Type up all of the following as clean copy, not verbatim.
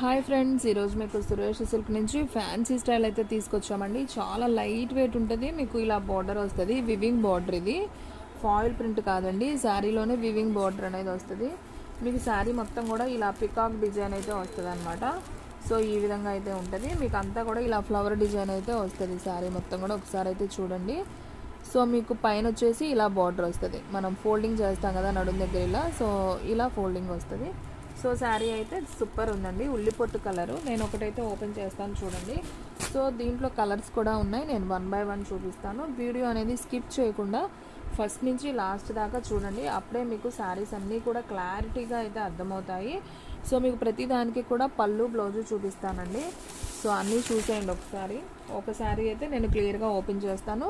Hi friends, ఈరోజు మీకు Suresh silk నుంచి ఫ్యాన్సీ స్టైల్ అయితే తీసుకొచ్చామండి. చాలా లైట్ వెయిట్ ఉంటుంది. మీకు ఇలా బార్డర్ వస్తుంది, వివింగ్ బార్డర్. ఇది ఫాయిల్ ప్రింట్ కాదండి, శారీలోనే వివింగ్ బార్డర్ అనేది వస్తుంది. మీకు శారీ మొత్తం కూడా ఇలా పికాక్ డిజైన్ అయితే వస్తుంది అనమాట. సో ఈ విధంగా అయితే ఉంటుంది. మీకు అంతా కూడా ఇలా ఫ్లవర్ డిజైన్ అయితే వస్తుంది. శారీ మొత్తం కూడా ఒకసారి అయితే చూడండి. సో మీకు పైన వచ్చేసి ఇలా బార్డర్ వస్తుంది. మనం ఫోల్డింగ్ చేస్తాం కదా నడుం దగ్గర, ఇలా ఫోల్డింగ్ వస్తుంది. సో శారీ అయితే సూపర్ ఉందండి. ఉల్లిపొట్టు కలరు. నేను ఒకటైతే ఓపెన్ చేస్తాను చూడండి. సో దీంట్లో కలర్స్ కూడా ఉన్నాయి. నేను 1 by 1 చూపిస్తాను. వీడియో అనేది స్కిప్ చేయకుండా ఫస్ట్ నుంచి లాస్ట్ దాకా చూడండి. అప్పుడే మీకు శారీస్ అన్నీ కూడా క్లారిటీగా అయితే అర్థమవుతాయి. సో మీకు ప్రతి దానికి కూడా పళ్ళు బ్లౌజు చూపిస్తానండి. సో అన్నీ చూసేయండి ఒకసారి. ఒక శారీ అయితే నేను క్లియర్గా ఓపెన్ చేస్తాను.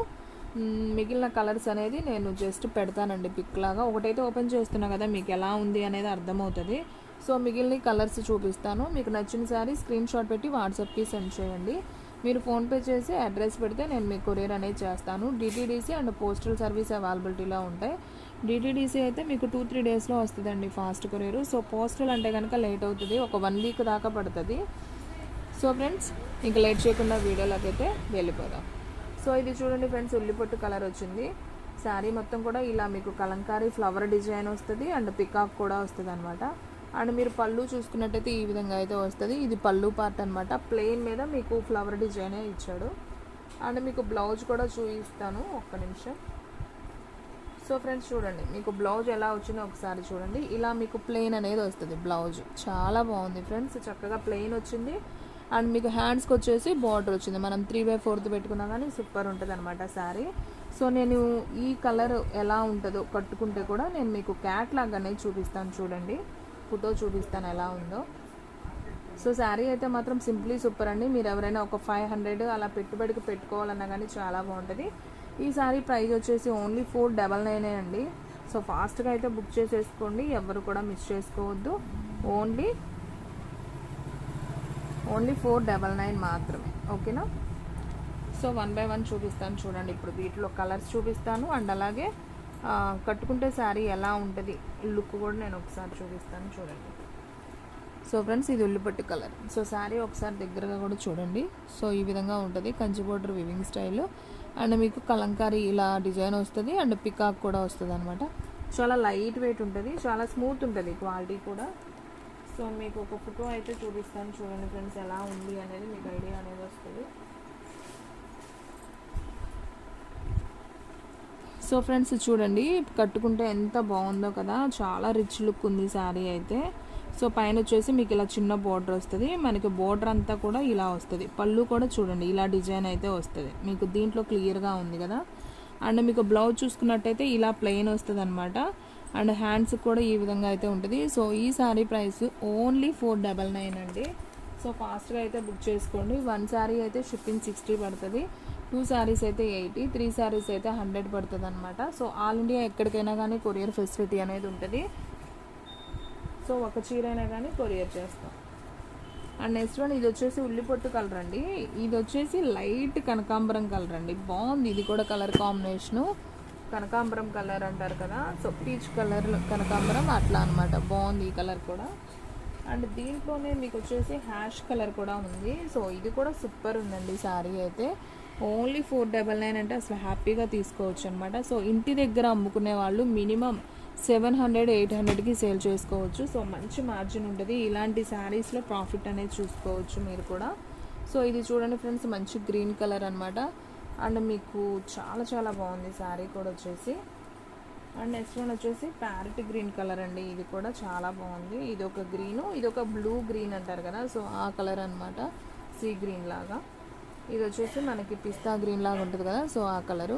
మిగిలిన కలర్స్ అనేది నేను జస్ట్ పెడతానండి పిక్ లాగా. ఒకటైతే ఓపెన్ చేస్తున్నా కదా, మీకు ఎలా ఉంది అనేది అర్థమవుతుంది. సో మిగిలిన కలర్స్ చూపిస్తాను. మీకు నచ్చిన శారీ స్క్రీన్ షాట్ పెట్టి వాట్సాప్కి సెండ్ చేయండి. మీరు ఫోన్పే చేసి అడ్రస్ పెడితే నేను మీకు కొరియర్ అనేది చేస్తాను. డిటీడీసీ అండ్ పోస్టల్ సర్వీస్ అవైలబిలిటీలో ఉంటాయి. డిటీడీసీ అయితే మీకు 2-3 డేస్లో వస్తుందండి, ఫాస్ట్ కొరియర్. సో పోస్టల్ అంటే కనుక లేట్ అవుతుంది, ఒక 1 వీక్ దాకా పడుతుంది. సో ఫ్రెండ్స్, ఇంకా లేట్ చేయకుండా వీడియోలోకి అయితే వెళ్ళిపోదాం. సో ఇది చూడండి ఫ్రెండ్స్, ఉల్లిపొట్టు కలర్ వచ్చింది. శారీ మొత్తం కూడా ఇలా మీకు కలంకారీ ఫ్లవర్ డిజైన్ వస్తుంది అండ్ పికాక్ కూడా వస్తుంది అనమాట. అండ్ మీరు పళ్ళు చూసుకున్నట్టయితే ఈ విధంగా అయితే వస్తుంది. ఇది పళ్ళు పార్ట్ అనమాట. ప్లెయిన్ మీద మీకు ఫ్లవర్ డిజైనే ఇచ్చాడు. అండ్ మీకు బ్లౌజ్ కూడా చూపిస్తాను, ఒక్క నిమిషం. సో ఫ్రెండ్స్ చూడండి, మీకు బ్లౌజ్ ఎలా వచ్చిందో ఒకసారి చూడండి. ఇలా మీకు ప్లెయిన్ అనేది వస్తుంది బ్లౌజ్. చాలా బాగుంది ఫ్రెండ్స్, చక్కగా ప్లెయిన్ వచ్చింది. అండ్ మీకు హ్యాండ్స్కి వచ్చేసి బార్డర్ వచ్చింది. మనం 3/4 పెట్టుకున్నా కానీ సూపర్ ఉంటుంది అనమాట శారీ. సో నేను ఈ కలర్ ఎలా ఉంటుందో కట్టుకుంటే కూడా నేను మీకు క్యాట్లాగ్ అనేది చూపిస్తాను చూడండి. ఫోటో చూపిస్తాను ఎలా ఉందో. సో శారీ అయితే మాత్రం సింప్లీ సూపర్ అండి. మీరు ఎవరైనా ఒక 500 అలా పెట్టుబడికి పెట్టుకోవాలన్నా కానీ చాలా బాగుంటుంది. ఈ శారీ ప్రైస్ వచ్చేసి ఓన్లీ 499 అండి. సో ఫాస్ట్గా అయితే బుక్ చేసేసుకోండి, ఎవరు కూడా మిస్ చేసుకోవద్దు. ఓన్లీ 499 మాత్రమే, ఓకేనా. సో 1 by 1 చూపిస్తాను చూడండి. ఇప్పుడు వీటిలో కలర్స్ చూపిస్తాను అండ్ అలాగే కట్టుకుంటే శారీ ఎలా ఉంటుంది లుక్ కూడా నేను ఒకసారి చూపిస్తాను చూడండి. సో ఫ్రెండ్స్, ఇది ఉల్లిపట్టు కలర్. సో శారీ ఒకసారి దగ్గరగా కూడా చూడండి. సో ఈ విధంగా ఉంటుంది, Kanchi border weaving style. And మీకు కలంకారీ ఇలా డిజైన్ వస్తుంది అండ్ పికాక్ కూడా వస్తుంది అనమాట. చాలా లైట్ వెయిట్ ఉంటుంది, చాలా స్మూత్ ఉంటుంది క్వాలిటీ కూడా. సో మీకు ఒక ఫోటో అయితే చూపిస్తాను చూడండి ఫ్రెండ్స్, ఎలా ఉంది అనేది మీకు ఐడియా అనేది వస్తుంది. సో ఫ్రెండ్స్ చూడండి, కట్టుకుంటే ఎంత బాగుందో కదా, చాలా రిచ్ లుక్ ఉంది శారీ అయితే. సో పైన వచ్చేసి మీకు ఇలా చిన్న బోర్డర్ వస్తుంది. మనకి బోర్డర్ అంతా కూడా ఇలా వస్తుంది. పళ్ళు కూడా చూడండి ఇలా డిజైన్ అయితే వస్తుంది. మీకు దీంట్లో క్లియర్గా ఉంది కదా. అండ్ మీకు బ్లౌజ్ చూసుకున్నట్టయితే ఇలా ప్లెయిన్ వస్తుంది అనమాట. అండ్ హ్యాండ్స్ కూడా ఈ విధంగా అయితే ఉంటుంది. సో ఈ శారీ ప్రైస్ ఓన్లీ 499 అండి. సో ఫాస్ట్గా అయితే బుక్ చేసుకోండి. 1 శారీ అయితే షిప్పింగ్ 60 పడుతుంది, 2 శారీస్ అయితే 80, 3 శారీస్ అయితే 100 పడుతుంది అనమాట. సో ఆల్ ఇండియా ఎక్కడికైనా కానీ కొరియర్ ఫెసిలిటీ అనేది ఉంటుంది. సో ఒక చీర అయినా కానీ కొరియర్ చేస్తాం. అండ్ నెక్స్ట్ వన్, ఇది వచ్చేసి ఉల్లిపొట్టు కలర్ అండి. ఇది వచ్చేసి లైట్ కనకాంబరం కలర్ అండి. బాగుంది ఇది కూడా కలర్ కాంబినేషను. కనకాంబరం కలర్ అంటారు కదా, సో పీచ్ కలర్ కనకాంబరం అట్లా అనమాట. బాగుంది ఈ కలర్ కూడా. అండ్ దీంట్లోనే మీకు వచ్చేసి హ్యాష్ కలర్ కూడా ఉంది. సో ఇది కూడా సూపర్ ఉందండి శారీ అయితే. ఓన్లీ 499 అంటే అసలు హ్యాపీగా తీసుకోవచ్చు అనమాట. సో ఇంటి దగ్గర అమ్ముకునే వాళ్ళు మినిమం 700-800కి సేల్ చేసుకోవచ్చు. సో మంచి మార్జిన్ ఉంటుంది. ఇలాంటి శారీస్లో ప్రాఫిట్ అనేది చూసుకోవచ్చు మీరు కూడా. సో ఇది చూడండి ఫ్రెండ్స్, మంచి గ్రీన్ కలర్ అనమాట. అండ్ మీకు చాలా చాలా బాగుంది శారీ కూడా వచ్చేసి. అండ్ నెక్స్ట్ వన్ వచ్చేసి ప్యారెట్ గ్రీన్ కలర్ అండి. ఇది కూడా చాలా బాగుంది. ఇది ఒక గ్రీను, ఇది ఒక బ్లూ గ్రీన్ అంటారు కదా, సో ఆ కలర్ అనమాట. సీ గ్రీన్ లాగా. ఇది వచ్చేసి మనకి పిస్తా గ్రీన్ లాగా ఉంటుంది కదా, సో ఆ కలరు.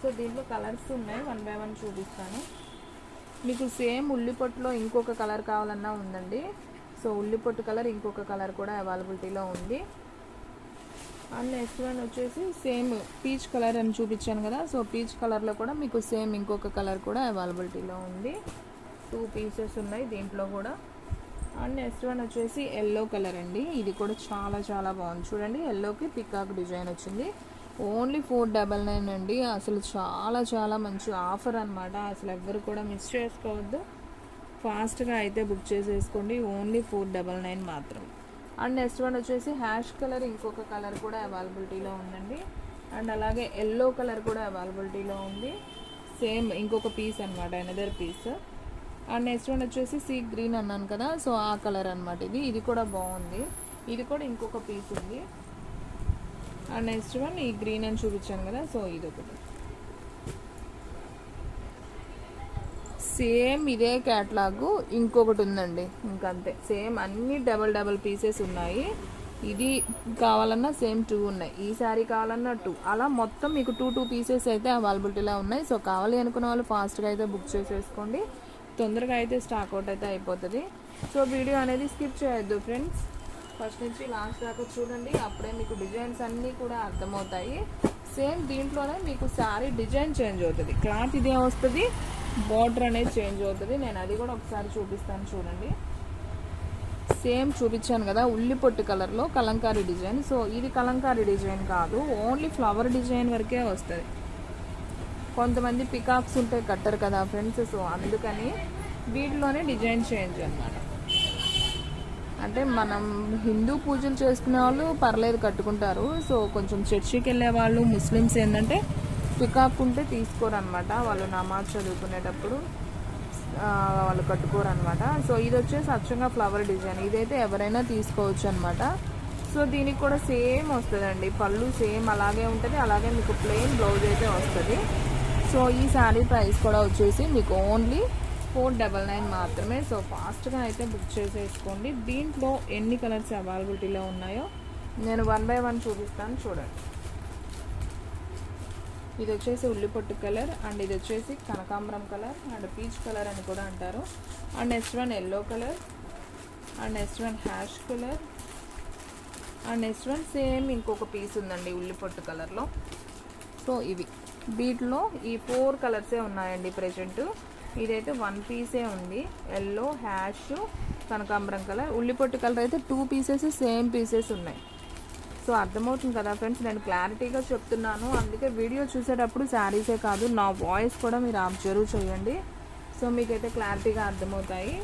సో దీంట్లో కలర్స్ ఉన్నాయి, 1 by 1 చూపిస్తాను. మీకు సేమ్ ఉల్లిపొట్టులో ఇంకొక కలర్ కావాలన్నా ఉందండి. సో ఉల్లిపొట్టు కలర్ ఇంకొక కలర్ కూడా అవైలబిలిటీలో ఉంది. అండ్ నెక్స్ట్ వన్ వచ్చేసి సేమ్ పీచ్ కలర్ అని చూపించాను కదా, సో పీచ్ కలర్లో కూడా మీకు సేమ్ ఇంకొక కలర్ కూడా అవైలబిలిటీలో ఉంది. 2 పీసెస్ ఉన్నాయి దీంట్లో కూడా. అండ్ నెక్స్ట్ వన్ వచ్చేసి ఎల్లో కలర్ అండి. ఇది కూడా చాలా చాలా బాగుంది చూడండి. ఎల్లోకి పికాక్ డిజైన్ వచ్చింది. ఓన్లీ 499 అండి. అసలు చాలా చాలా మంచి ఆఫర్ అనమాట. అసలు ఎవ్వరు కూడా మిస్ చేసుకోవద్దు. ఫాస్ట్గా అయితే బుక్ చేసేసుకోండి. ఓన్లీ 499 మాత్రం. అండ్ నెక్స్ట్ వన్ వచ్చేసి హ్యాష్ కలర్, ఇంకొక కలర్ కూడా అవైలబిలిటీలో ఉందండి. అండ్ అలాగే ఎల్లో కలర్ కూడా అవైలబిలిటీలో ఉంది. సేమ్ ఇంకొక పీస్ అనమాట, another piece. And next one వచ్చేసి సీ గ్రీన్ అన్నాను కదా, సో ఆ కలర్ అనమాట ఇది కూడా బాగుంది. ఇది కూడా ఇంకొక పీస్ ఉంది. అండ్ నెక్స్ట్ వన్ ఈ గ్రీన్ అని చూపించాను కదా, సో ఇది ఒకటి సేమ్ ఇదే క్యాట్లాగు ఇంకొకటి ఉందండి. ఇంకంతే, సేమ్ అన్ని డబల్ పీసెస్ ఉన్నాయి. ఇది కావాలన్నా సేమ్ 2 ఉన్నాయి, ఈ శారీ కావాలన్నా 2, అలా మొత్తం మీకు 2 పీసెస్ అయితే అవైలబిలిటీలో ఉన్నాయి. సో కావాలి అనుకున్న వాళ్ళు ఫాస్ట్గా అయితే బుక్ చేసేసుకోండి, తొందరగా అయితే స్టాక్ అవుట్ అయితే అయిపోతుంది. సో వీడియో అనేది స్కిప్ చేయొద్దు ఫ్రెండ్స్, ఫస్ట్ నుంచి లాస్ట్ దాకా చూడండి, అప్పుడే మీకు డిజైన్స్ అన్నీ కూడా అర్థమవుతాయి. సేమ్ దీంట్లోనే మీకు శారీ డిజైన్ చేంజ్ అవుతుంది, క్లాత్ ఇదే వస్తుంది, బార్డర్ అనేది చేంజ్ అవుతుంది. నేను అది కూడా ఒకసారి చూపిస్తాను చూడండి. సేమ్ చూపించాను కదా ఉల్లి పొట్టు కలర్లో కలంకారీ డిజైన్. సో ఇది కలంకారీ డిజైన్ కాదు, ఓన్లీ ఫ్లవర్ డిజైన్ వరకే వస్తుంది. కొంతమంది పికాక్స్ ఉంటే కట్టరు కదా ఫ్రెండ్స్, సో అందుకని వీటిలోనే డిజైన్ చేంజ్ అన్నమాట. అంటే మనం హిందూ పూజలు చేసుకునే వాళ్ళు పర్లేదు కట్టుకుంటారు. సో కొంచెం చర్చికి వెళ్ళే వాళ్ళు ముస్లిమ్స్ ఏంటంటే పికాక్ ఉంటే తీసుకోరు అనమాట, వాళ్ళు నమాజ్ చదువుకునేటప్పుడు వాళ్ళు కట్టుకోరు అనమాట. సో ఇది వచ్చేసి అచ్చంగా ఫ్లవర్ డిజైన్, ఇదైతే ఎవరైనా తీసుకోవచ్చు అనమాట. సో దీనికి కూడా సేమ్ వస్తుందండి, పళ్ళు సేమ్ అలాగే ఉంటుంది, అలాగే మీకు ప్లెయిన్ బ్లౌజ్ అయితే వస్తుంది. సో ఈ శారీ ప్రైస్ కూడా వచ్చేసి మీకు ఓన్లీ 499 మాత్రమే. సో ఫాస్ట్గా అయితే బుక్ చేసేసుకోండి. దీంట్లో ఎన్ని కలర్స్ అవైలబిలిటీలో ఉన్నాయో నేను 1 by 1 చూపిస్తాను చూడండి. ఇది వచ్చేసి ఉల్లిపొట్టు కలర్, అండ్ ఇది వచ్చేసి కనకాంబరం కలర్, అండ్ పీచ్ కలర్ అని కూడా అంటారు. And next one yellow colour, and next one ash colour, and next one same ఇంకొక పీస్ ఉందండి ఉల్లిపొట్టు కలర్లో. సో ఇవి వీటిలో ఈ 4 కలర్సే ఉన్నాయండి ప్రెజెంట్. ఇదైతే 1 పీసే ఉంది, ఎల్లో, హ్యాష్, కనకాంబరం కలర్. ఉల్లిపొట్టు కలర్ అయితే 2 పీసెస్ సేమ్ పీసెస్ ఉన్నాయి. సో అర్థమవుతుంది కదా ఫ్రెండ్స్, నేను క్లారిటీగా చెప్తున్నాను, అందుకే వీడియో చూసేటప్పుడు శారీసే కాదు నా వాయిస్ కూడా మీరు అబ్జర్వ్ చేయండి. సో మీకైతే క్లారిటీగా అర్థమవుతాయి.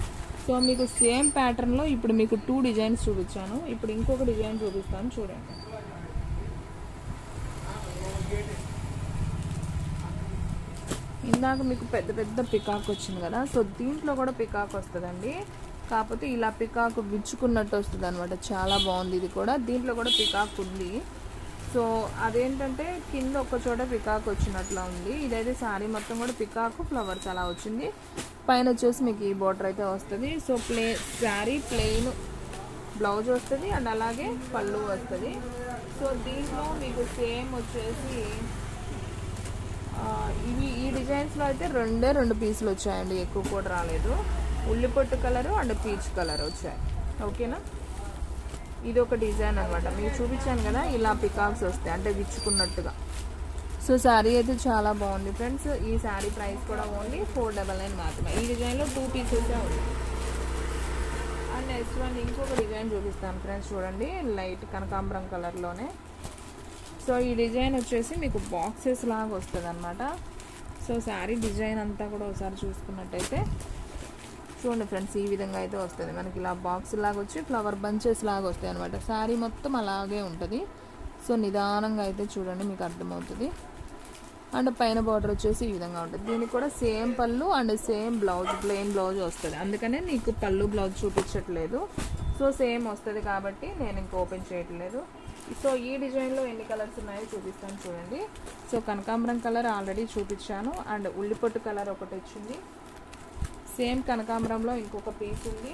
సో మీకు సేమ్ ప్యాటర్న్లో ఇప్పుడు మీకు 2 డిజైన్స్ చూపించాను, ఇప్పుడు ఇంకొక డిజైన్ చూపిస్తాను చూడండి. ఇందాక మీకు పెద్ద పికాక్ వచ్చింది కదా, సో దీంట్లో కూడా పికాక్ వస్తుందండి, కాకపోతే ఇలా పికాక్ విచ్చుకున్నట్టు వస్తుంది అనమాట, చాలా బాగుంది. ఇది కూడా దీంట్లో కూడా పికాక్ ఉంది. సో అదేంటంటే కింద ఒక చోట పికాక్ వచ్చినట్లా ఉంది. ఇదైతే శారీ మొత్తం కూడా పికాక్ ఫ్లవర్స్ అలా వచ్చింది, పైన వచ్చేసి మీకు ఈ బోర్డర్ అయితే వస్తుంది. సో శారీ ప్లెయిన్ బ్లౌజ్ వస్తుంది, అండ్ అలాగే పళ్ళు వస్తుంది. సో దీంట్లో మీకు సేమ్ వచ్చేసి ఈ డిజైన్స్లో అయితే 2 పీసులు వచ్చాయండి, ఎక్కువ కూడా రాలేదు. ఉల్లిపొట్టు కలరు అండ్ పీచ్ కలర్ వచ్చాయి, ఓకేనా. ఇది ఒక డిజైన్ అనమాట, మీకు చూపించాను కదా ఇలా పికాక్స్ వస్తాయి అంటే విచ్చుకున్నట్టుగా. సో శారీ అయితే చాలా బాగుంది ఫ్రెండ్స్. ఈ శారీ ప్రైస్ కూడా ఓన్లీ 499 మాత్రమే. ఈ డిజైన్లో 2 పీసెస్ ఉంది. అండ్ నెక్స్ట్ వన్ ఇంకొక డిజైన్ చూపిస్తాను ఫ్రెండ్స్ చూడండి, లైట్ కనకాంబరం కలర్లోనే. సో ఈ డిజైన్ వచ్చేసి మీకు బాక్సెస్ లాగా వస్తుంది అనమాట. సో శారీ డిజైన్ అంతా కూడా ఒకసారి చూసుకున్నట్టయితే చూడండి ఫ్రెండ్స్, ఈ విధంగా అయితే వస్తుంది మనకి, ఇలా బాక్స్ లాగా వచ్చి ఫ్లవర్ బంచెస్ లాగా వస్తాయి అనమాట. శారీ మొత్తం అలాగే ఉంటుంది. సో నిదానంగా అయితే చూడండి మీకు అర్థమవుతుంది. అండ్ పైన బార్డర్ వచ్చేసి ఈ విధంగా ఉంటుంది. దీనికి కూడా సేమ్ పళ్ళు and same blouse, plain blouse వస్తుంది, అందుకనే నీకు పళ్ళు బ్లౌజ్ చూపించట్లేదు. సో సేమ్ వస్తుంది కాబట్టి నేను ఇంకా ఓపెన్ చేయట్లేదు. సో ఈ డిజైన్లో ఎన్ని కలర్స్ ఉన్నాయో చూపిస్తాను చూడండి. సో కనకాంబరం కలర్ ఆల్రెడీ చూపించాను, అండ్ ఉల్లిపొట్టు కలర్ ఒకటి వచ్చింది, సేమ్ కనకాంబరంలో ఇంకొక పీస్ ఉంది,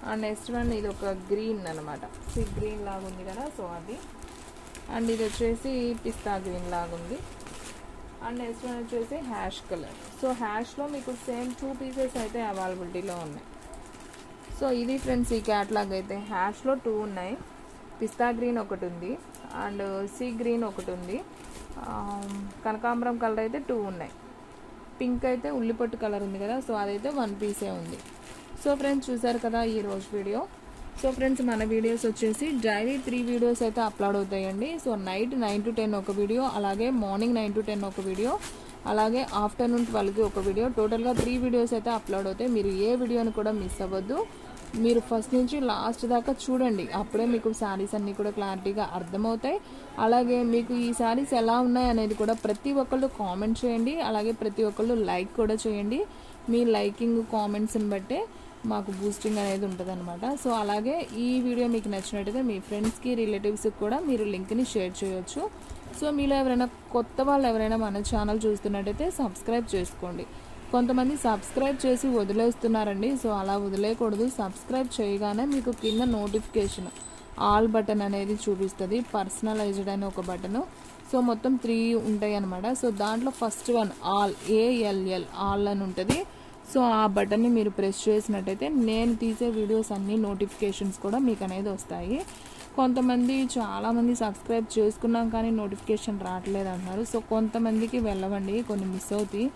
అండ్ నెక్స్ట్ వన్ ఇది ఒక గ్రీన్ అనమాట, సీ గ్రీన్ లాగా ఉంది కదా, సో అది. అండ్ ఇది వచ్చేసి పిస్తా గ్రీన్ లాగా ఉంది. అండ్ నెక్స్ట్ వన్ వచ్చేసి హ్యాష్ కలర్. సో హ్యాష్లో మీకు సేమ్ 2 పీసెస్ అయితే అవైలబిలిటీలో ఉన్నాయి. సో ఇది ఫ్రెండ్స్ ఈ క్యాట్లాగ్ అయితే హ్యాష్లో 2 ఉన్నాయి, పిస్తా గ్రీన్ ఒకటి ఉంది, అండ్ సీ గ్రీన్ ఒకటి ఉంది, కనకాంబరం కలర్ అయితే 2 ఉన్నాయి, పింక్ అయితే ఉల్లిపొట్టు కలర్ ఉంది కదా, సో అదైతే 1 పీసే ఉంది. సో ఫ్రెండ్స్ చూసారు కదా ఈ రోజు వీడియో. సో ఫ్రెండ్స్ మన వీడియోస్ వచ్చేసి డైలీ 3 వీడియోస్ అయితే అప్లోడ్ అవుతాయండి. సో నైట్ 9 to 10 ఒక వీడియో, అలాగే మార్నింగ్ 9 to 10 ఒక వీడియో, అలాగే ఆఫ్టర్నూన్ 12కి ఒక వీడియో, టోటల్గా 3 వీడియోస్ అయితే అప్లోడ్ అవుతాయి. మీరు ఏ వీడియోని కూడా మిస్ అవ్వద్దు. మీరు ఫస్ట్ నుంచి లాస్ట్ దాకా చూడండి, అప్పుడే మీకు శారీస్ అన్నీ కూడా క్లారిటీగా అర్థమవుతాయి. అలాగే మీకు ఈ శారీస్ ఎలా ఉన్నాయి అనేది కూడా ప్రతి ఒక్కళ్ళు కామెంట్ చేయండి. అలాగే ప్రతి ఒక్కళ్ళు లైక్ కూడా చేయండి. మీ లైకింగ్ కామెంట్స్ని బట్టే మాకు బూస్టింగ్ అనేది ఉంటుందన్నమాట. సో అలాగే ఈ వీడియో మీకు నచ్చినట్టయితే మీ ఫ్రెండ్స్కి, రిలేటివ్స్కి కూడా మీరు లింక్ని షేర్ చేయొచ్చు. సో మీలో ఎవరైనా కొత్త వాళ్ళు ఎవరైనా మన ఛానల్ చూస్తున్నట్టయితే సబ్స్క్రైబ్ చేసుకోండి. కొంతమంది సబ్స్క్రైబ్ చేసి వదిలేస్తున్నారండి. సో అలా వదిలేయకూడదు. సబ్స్క్రైబ్ చేయగానే మీకు కింద నోటిఫికేషన్ ఆల్ బటన్ అనేది చూపిస్తుంది. పర్సనలైజ్డ్ అని ఒక బటను. సో మొత్తం 3 ఉంటాయి అన్నమాట. సో దాంట్లో first one all, ALL all అని ఉంటుంది. సో ఆ బటన్ని మీరు ప్రెస్ చేసినట్టయితే నేను తీసే వీడియోస్ అన్ని నోటిఫికేషన్స్ కూడా మీకు అనేది వస్తాయి. కొంతమంది చాలామంది సబ్స్క్రైబ్ చేసుకున్నాం కానీ నోటిఫికేషన్ రావట్లేదు అంటున్నారు. సో కొంతమందికి వెళ్ళవండి, కొన్ని మిస్ అవుతాయి.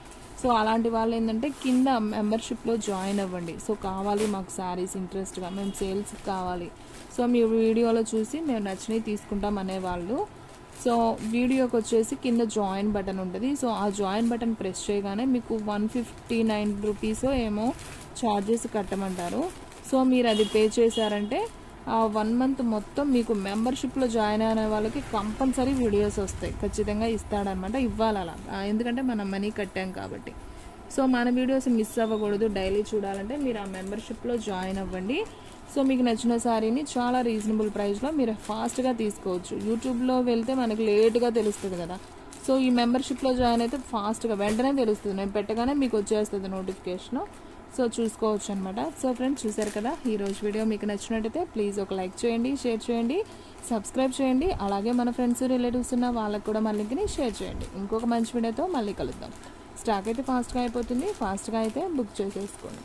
సో అలాంటి వాళ్ళు ఏంటంటే కింద మెంబర్షిప్లో జాయిన్ అవ్వండి. సో కావాలి మాకు శారీస్ ఇంట్రెస్ట్గా, మేము సేల్స్కి కావాలి, సో మీ వీడియోలో చూసి మేము నచ్చినవి తీసుకుంటాం అనేవాళ్ళు. సో వీడియోకి వచ్చేసి కింద జాయిన్ బటన్ ఉంటుంది. సో ఆ జాయిన్ బటన్ ప్రెస్ చేయగానే మీకు 159 రూపీస్ ఏమో ఛార్జెస్ కట్టమంటారు. సో మీరు అది పే చేశారంటే ఆ 1 మంత్ మొత్తం మీకు మెంబర్షిప్లో జాయిన్ అయిన వాళ్ళకి కంపల్సరీ వీడియోస్ వస్తాయి, ఖచ్చితంగా ఇస్తాడనమాట. ఇవ్వాలి అలా, ఎందుకంటే మనం మనీ కట్టాం కాబట్టి. సో మన వీడియోస్ మిస్ అవ్వకూడదు, డైలీ చూడాలంటే మీరు ఆ మెంబర్షిప్లో జాయిన్ అవ్వండి. సో మీకు నచ్చిన శారీని చాలా రీజనబుల్ ప్రైస్లో మీరు ఫాస్ట్గా తీసుకోవచ్చు. యూట్యూబ్లో వెళ్తే మనకి లేట్గా తెలుస్తుంది కదా. సో ఈ మెంబర్షిప్లో జాయిన్ అయితే ఫాస్ట్గా వెంటనే తెలుస్తుంది, నేను పెట్టగానే మీకు వచ్చేస్తుంది నోటిఫికేషను. సో చూసుకోవచ్చు అనమాట. సో ఫ్రెండ్స్ చూసారు కదా, ఈరోజు వీడియో మీకు నచ్చినట్టయితే ప్లీజ్ ఒక లైక్ చేయండి, షేర్ చేయండి, సబ్స్క్రైబ్ చేయండి. అలాగే మన ఫ్రెండ్స్, రిలేటివ్స్ ఉన్న వాళ్ళకి కూడా మన లింక్ని షేర్ చేయండి. ఇంకొక మంచి వీడియోతో మళ్ళీ కలుద్దాం. స్టాక్ అయితే ఫాస్ట్గా అయిపోతుంది, ఫాస్ట్గా అయితే బుక్ చేసేసుకోండి.